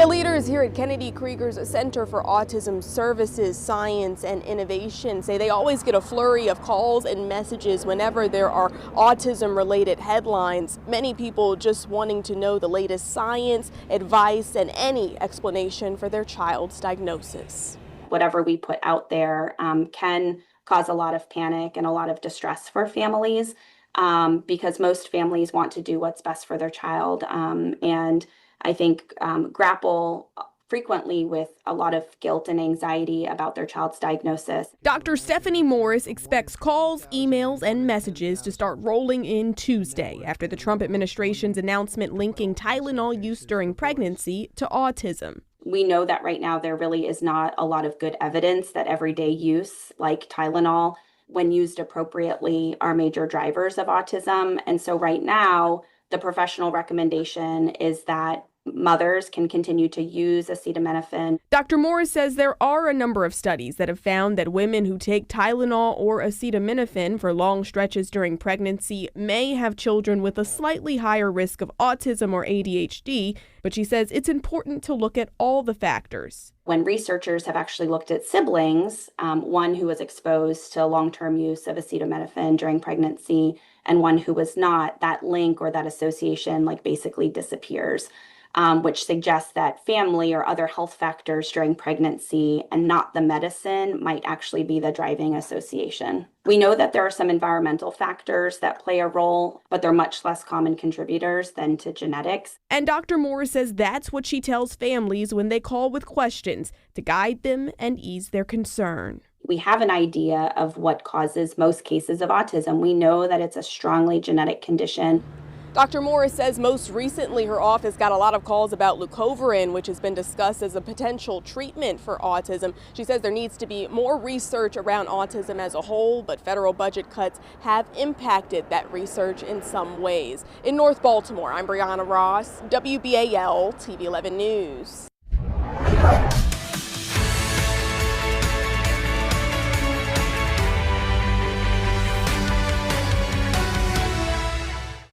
Leaders here at Kennedy Krieger's Center for Autism Services, Science, and Innovation say they always get a flurry of calls and messages whenever there are autism-related headlines. Many people just wanting to know the latest science, advice, and any explanation for their child's diagnosis. Whatever we put out there can cause a lot of panic and a lot of distress for families because most families want to do what's best for their child. And I think grapple frequently with a lot of guilt and anxiety about their child's diagnosis. Dr. Stephanie Morris expects calls, emails, and messages to start rolling in Tuesday after the Trump administration's announcement linking Tylenol use during pregnancy to autism. We know that right now there really is not a lot of good evidence that everyday use, like Tylenol, when used appropriately, are major drivers of autism. And so right now, the professional recommendation is that mothers can continue to use acetaminophen. Dr. Morris says there are a number of studies that have found that women who take Tylenol or acetaminophen for long stretches during pregnancy may have children with a slightly higher risk of autism or ADHD, but she says it's important to look at all the factors. When researchers have actually looked at siblings, one who was exposed to long-term use of acetaminophen during pregnancy and one who was not, that link or that association basically disappears. Which suggests that family or other health factors during pregnancy and not the medicine might actually be the driving association. We know that there are some environmental factors that play a role, but they're much less common contributors than to genetics. And Dr. Morris says that's what she tells families when they call with questions to guide them and ease their concern. We have an idea of what causes most cases of autism. We know that it's a strongly genetic condition. Dr. Morris says most recently her office got a lot of calls about leucovorin, which has been discussed as a potential treatment for autism. She says there needs to be more research around autism as a whole, but federal budget cuts have impacted that research in some ways. In North Baltimore, I'm Brianna Ross, WBAL TV 11 News.